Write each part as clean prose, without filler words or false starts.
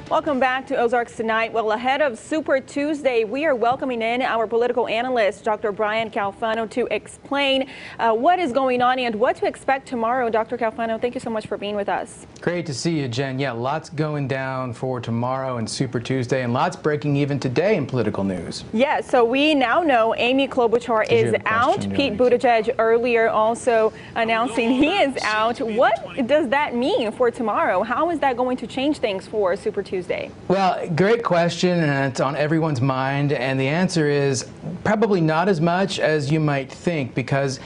Welcome back to Ozarks Tonight. Well, ahead of Super Tuesday, we are welcoming in our political analyst, Dr. Brian Calfano, to explain what is going on and what to expect tomorrow. Dr. Calfano, thank you so much for being with us. Great to see you, Jen. Yeah, lots going down for tomorrow and Super Tuesday, and lots breaking even today in political news. Yeah, so we now know Amy Klobuchar is out. Pete Buttigieg earlier also announcing he is out. What does that mean for tomorrow? How is that going to change things for Super Tuesday? Well, great question, and it's on everyone's mind, and the answer is probably not as much as you might think, because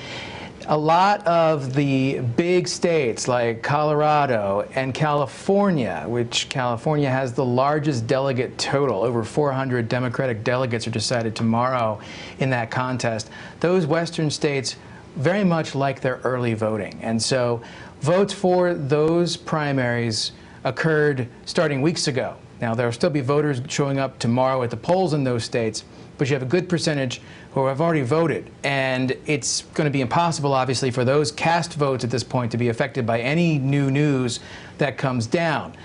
a lot of the big states like Colorado and California, which California has the largest delegate total, over 400 Democratic delegates are decided tomorrow in that contest. Those western states very much like their early voting, and so votes for those primaries occurred starting weeks ago. Now, there will still be voters showing up tomorrow at the polls in those states, but you have a good percentage who have already voted. And it's going to be impossible, obviously, for those cast votes at this point to be affected by any new news that comes down.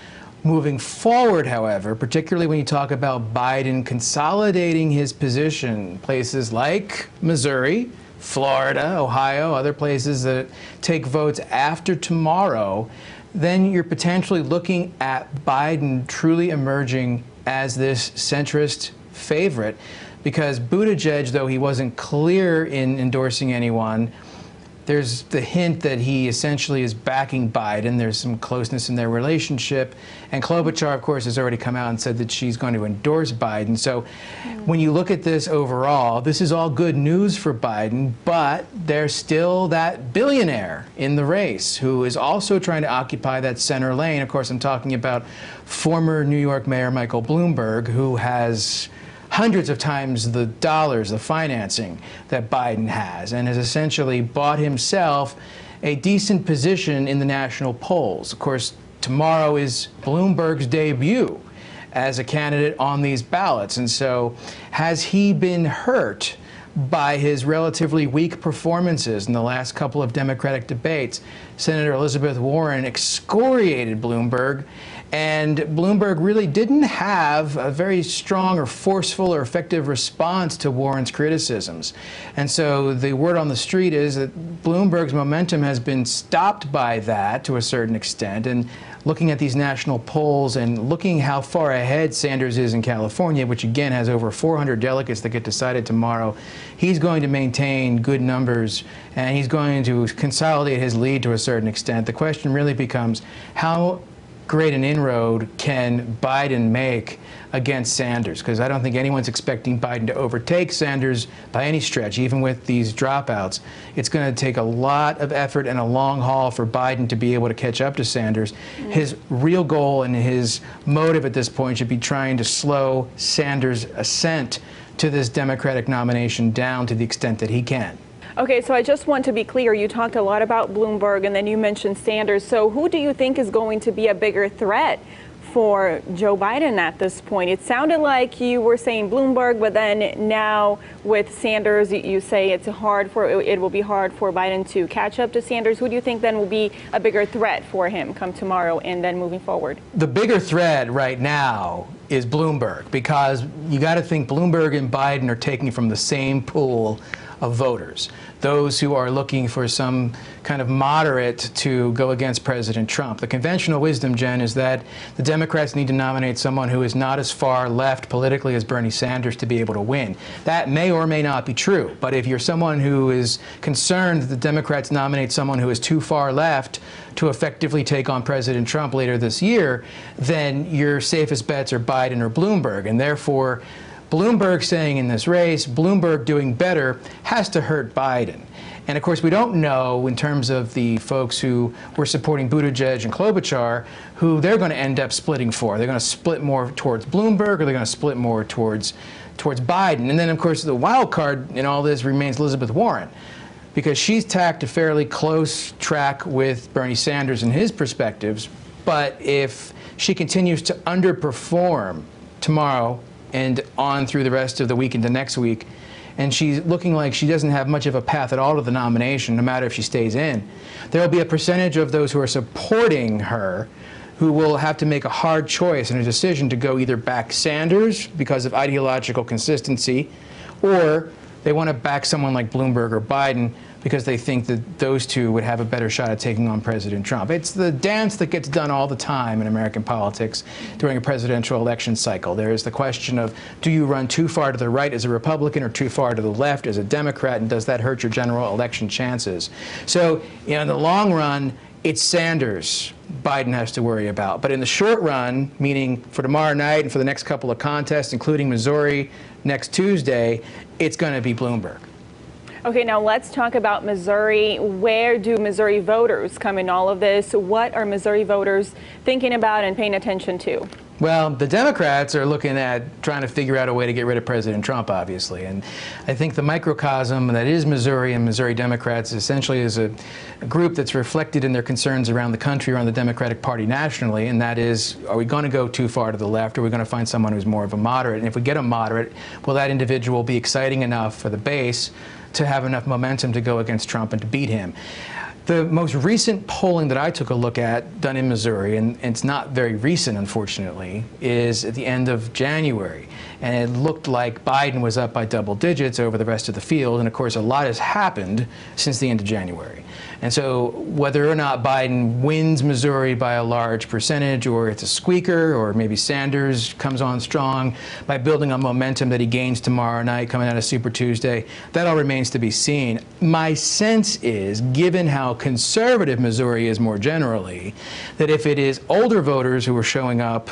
Moving forward, however, particularly when you talk about Biden consolidating his position, places like Missouri, Florida, Ohio, other places that take votes after tomorrow, then you're potentially looking at Biden truly emerging as this centrist favorite, because Buttigieg, though he wasn't clear in endorsing anyone, there's the hint that he essentially is backing Biden. There's some closeness in their relationship. And Klobuchar, of course, has already come out and said that she's going to endorse Biden. So when you look at this overall, this is all good news for Biden, but there's still that billionaire in the race who is also trying to occupy that center lane. Of course, I'm talking about former New York Mayor Michael Bloomberg, who has hundreds of times the dollars, the financing that Biden has, and has essentially bought himself a decent position in the national polls. Of course, tomorrow is Bloomberg's debut as a candidate on these ballots. And so has he been hurt by his relatively weak performances in the last couple of Democratic debates? Senator Elizabeth Warren excoriated Bloomberg, and Bloomberg really didn't have a very strong or forceful or effective response to Warren's criticisms. And so the word on the street is that Bloomberg's momentum has been stopped by that to a certain extent. And looking at these national polls and looking how far ahead Sanders is in California, which again has over 400 delegates that get decided tomorrow, he's going to maintain good numbers and he's going to consolidate his lead to a certain extent. The question really becomes, how great an inroad can Biden make against Sanders? Because I don't think anyone's expecting Biden to overtake Sanders by any stretch, even with these dropouts. It's going to take a lot of effort and a long haul for Biden to be able to catch up to Sanders. His real goal and his motive at this point should be trying to slow Sanders' ascent to this Democratic nomination down to the extent that he can. Okay, so I just want to be clear. You talked a lot about Bloomberg, and then you mentioned Sanders. So who do you think is going to be a bigger threat for Joe Biden at this point? It sounded like you were saying Bloomberg, but then now with Sanders, you say it will be hard for Biden to catch up to Sanders. Who do you think then will be a bigger threat for him come tomorrow and then moving forward? The bigger threat right now is Bloomberg, because you got to think Bloomberg and Biden are taking from the same pool of voters, those who are looking for some kind of moderate to go against President Trump. The conventional wisdom, Jen, is that the Democrats need to nominate someone who is not as far left politically as Bernie Sanders to be able to win. That may or may not be true, but if you're someone who is concerned that the Democrats nominate someone who is too far left to effectively take on President Trump later this year, then your safest bets are Biden or Bloomberg, and therefore Bloomberg staying in this race, Bloomberg doing better, has to hurt Biden. And of course, we don't know, in terms of the folks who were supporting Buttigieg and Klobuchar, who they're going to end up splitting for. They're going to split more towards Bloomberg, or they're going to split more towards Biden. And then, of course, the wild card in all this remains Elizabeth Warren, because she's tacked a fairly close track with Bernie Sanders and his perspectives. But if she continues to underperform tomorrow and on through the rest of the week into next week, and she's looking like she doesn't have much of a path at all to the nomination, no matter if she stays in, there will be a percentage of those who are supporting her who will have to make a hard choice and a decision to go either back Sanders because of ideological consistency, or they want to back someone like Bloomberg or Biden because they think that those two would have a better shot at taking on President Trump. It's the dance that gets done all the time in American politics during a presidential election cycle. There is the question of, do you run too far to the right as a Republican or too far to the left as a Democrat, and does that hurt your general election chances? So, in the long run, it's Sanders Biden has to worry about. But in the short run, meaning for tomorrow night and for the next couple of contests, including Missouri next Tuesday, it's going to be Bloomberg. Okay, now let's talk about Missouri. Where do Missouri voters come in all of this? What are Missouri voters thinking about and paying attention to? Well, the Democrats are looking at trying to figure out a way to get rid of President Trump, obviously. And I think the microcosm that is Missouri and Missouri Democrats essentially is a group that's reflected in their concerns around the country, around the Democratic Party nationally, and that is, are we going to go too far to the left, or are we going to find someone who's more of a moderate? And if we get a moderate, will that individual be exciting enough for the base to have enough momentum to go against Trump and to beat him? The most recent polling that I took a look at, done in Missouri, and it's not very recent, unfortunately, is at the end of January. And it looked like Biden was up by double digits over the rest of the field. And of course, a lot has happened since the end of January. And so whether or not Biden wins Missouri by a large percentage, or it's a squeaker, or maybe Sanders comes on strong by building on momentum that he gains tomorrow night coming out of Super Tuesday, that all remains to be seen. My sense is, given how conservative Missouri is more generally, that if it is older voters who are showing up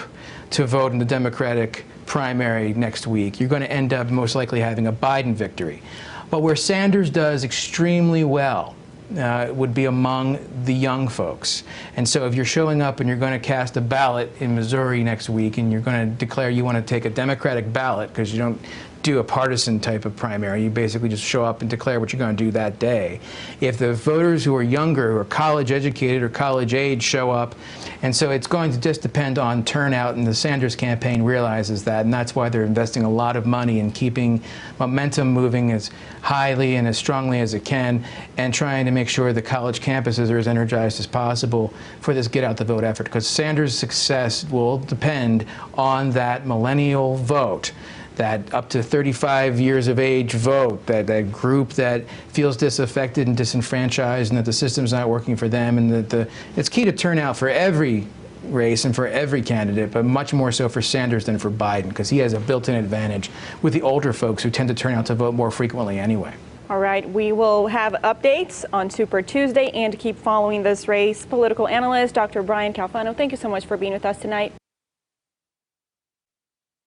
to vote in the Democratic primary next week, you're going to end up most likely having a Biden victory. But where Sanders does extremely well would be among the young folks. And so if you're showing up and you're going to cast a ballot in Missouri next week, and you're going to declare you want to take a Democratic ballot because you don't do a partisan type of primary, you basically just show up and declare what you're going to do that day. If the voters who are younger, who are college educated or college age, show up, and so it's going to just depend on turnout, and the Sanders campaign realizes that, and that's why they're investing a lot of money in keeping momentum moving as highly and as strongly as it can, and trying to make sure the college campuses are as energized as possible for this get out the vote effort, because Sanders' success will depend on that millennial vote, that up to 35 years of age vote, that group that feels disaffected and disenfranchised, and that the system's not working for them, and that it's key to turnout for every race and for every candidate, but much more so for Sanders than for Biden, because he has a built-in advantage with the older folks who tend to turn out to vote more frequently anyway. All right, we will have updates on Super Tuesday and keep following this race. Political analyst Dr. Brian Calfano, thank you so much for being with us tonight.